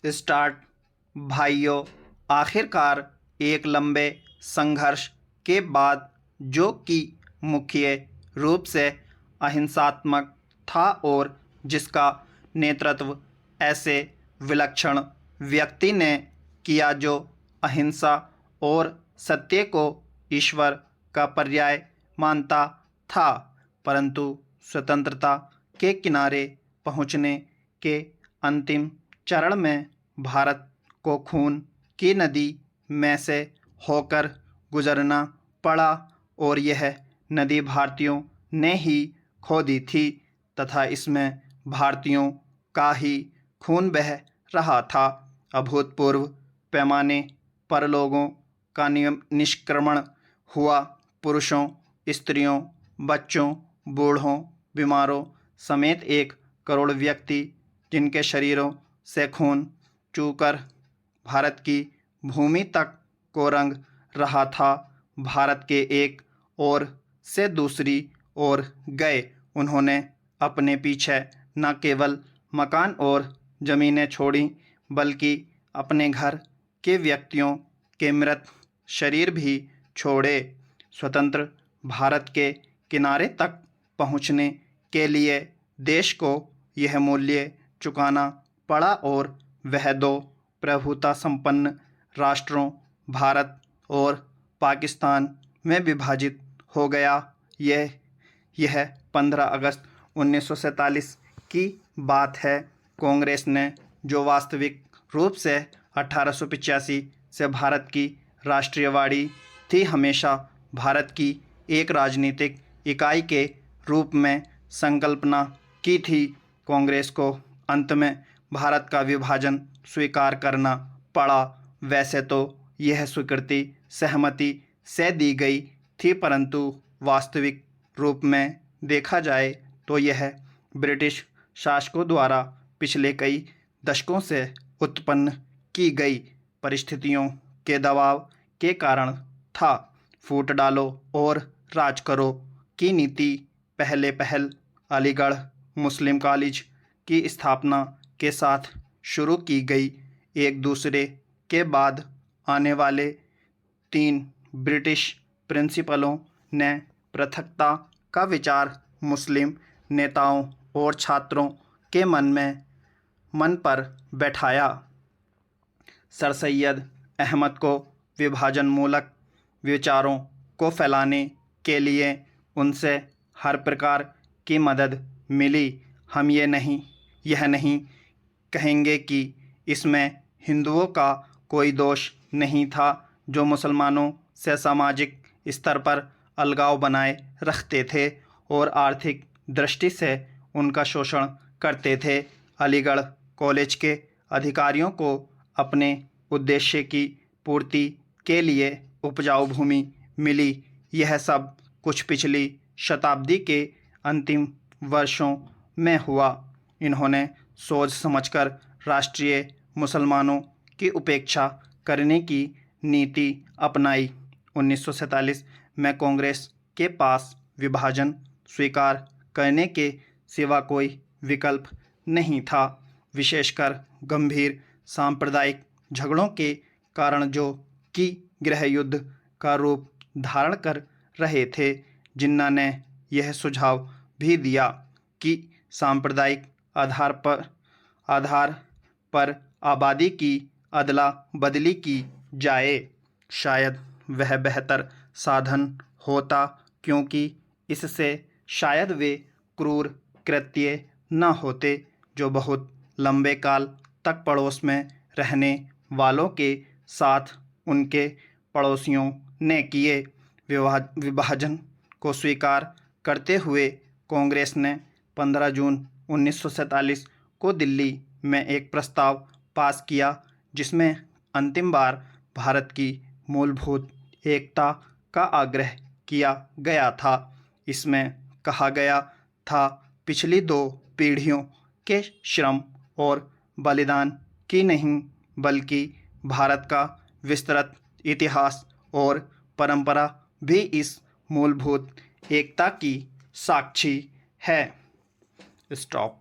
Start. भाइयों, आखिरकार एक लंबे संघर्ष के बाद, जो कि मुख्य रूप से अहिंसात्मक था और जिसका नेतृत्व ऐसे विलक्षण व्यक्ति ने किया जो अहिंसा और सत्य को ईश्वर का पर्याय मानता था, परंतु स्वतंत्रता के किनारे पहुंचने के अंतिम चरण में भारत को खून की नदी में से होकर गुजरना पड़ा और यह नदी भारतीयों ने ही खोदी थी तथा इसमें भारतीयों का ही खून बह रहा था। अभूतपूर्व पैमाने पर लोगों का निष्क्रमण हुआ। पुरुषों, स्त्रियों, बच्चों, बूढ़ों, बीमारों समेत 1 करोड़ व्यक्ति जिनके शरीरों से खून चूकर भारत की भूमि तक को रंग रहा था, भारत के एक ओर से दूसरी ओर गए। उन्होंने अपने पीछे न केवल मकान और ज़मीनें छोड़ी, बल्कि अपने घर के व्यक्तियों के मृत शरीर भी छोड़े। स्वतंत्र भारत के किनारे तक पहुंचने के लिए देश को यह मूल्य चुकाना पड़ा और वह 2 प्रभुता संपन्न राष्ट्रों भारत और पाकिस्तान में विभाजित हो गया। यह 15 अगस्त 1947 की बात है। कांग्रेस ने, जो वास्तविक रूप से 1885 से भारत की राष्ट्रीयवादी थी, हमेशा भारत की एक राजनीतिक इकाई के रूप में संकल्पना की थी। कांग्रेस को अंत में भारत का विभाजन स्वीकार करना पड़ा। वैसे तो यह स्वीकृति सहमति से दी गई थी, परंतु वास्तविक रूप में देखा जाए तो यह ब्रिटिश शासकों द्वारा पिछले कई दशकों से उत्पन्न की गई परिस्थितियों के दबाव के कारण था। फूट डालो और राज करो की नीति पहल अलीगढ़ मुस्लिम कॉलेज की स्थापना के साथ शुरू की गई। एक दूसरे के बाद आने वाले 3 ब्रिटिश प्रिंसिपलों ने पृथकता का विचार मुस्लिम नेताओं और छात्रों के मन पर बैठाया। सर सैयद अहमद को विभाजनमूलक विचारों को फैलाने के लिए उनसे हर प्रकार की मदद मिली। हम यह नहीं कहेंगे कि इसमें हिंदुओं का कोई दोष नहीं था, जो मुसलमानों से सामाजिक स्तर पर अलगाव बनाए रखते थे और आर्थिक दृष्टि से उनका शोषण करते थे। अलीगढ़ कॉलेज के अधिकारियों को अपने उद्देश्य की पूर्ति के लिए उपजाऊ भूमि मिली। यह सब कुछ पिछली शताब्दी के अंतिम वर्षों में हुआ। इन्होंने सोच समझकर राष्ट्रीय मुसलमानों की उपेक्षा करने की नीति अपनाई। 1947 में कांग्रेस के पास विभाजन स्वीकार करने के सिवा कोई विकल्प नहीं था, विशेषकर गंभीर सांप्रदायिक झगड़ों के कारण, जो कि गृह युद्ध का रूप धारण कर रहे थे। जिन्ना ने यह सुझाव भी दिया कि सांप्रदायिक आधार पर आबादी की अदला बदली की जाए। शायद वह बेहतर साधन होता, क्योंकि इससे शायद वे क्रूर कृत्य न होते जो बहुत लंबे काल तक पड़ोस में रहने वालों के साथ उनके पड़ोसियों ने किए। विभाजन को स्वीकार करते हुए कांग्रेस ने 15 जून 1947 को दिल्ली में एक प्रस्ताव पास किया, जिसमें अंतिम बार भारत की मूलभूत एकता का आग्रह किया गया था। इसमें कहा गया था, पिछली 2 पीढ़ियों के श्रम और बलिदान की नहीं, बल्कि भारत का विस्तृत इतिहास और परंपरा भी इस मूलभूत एकता की साक्षी है। स्टॉप।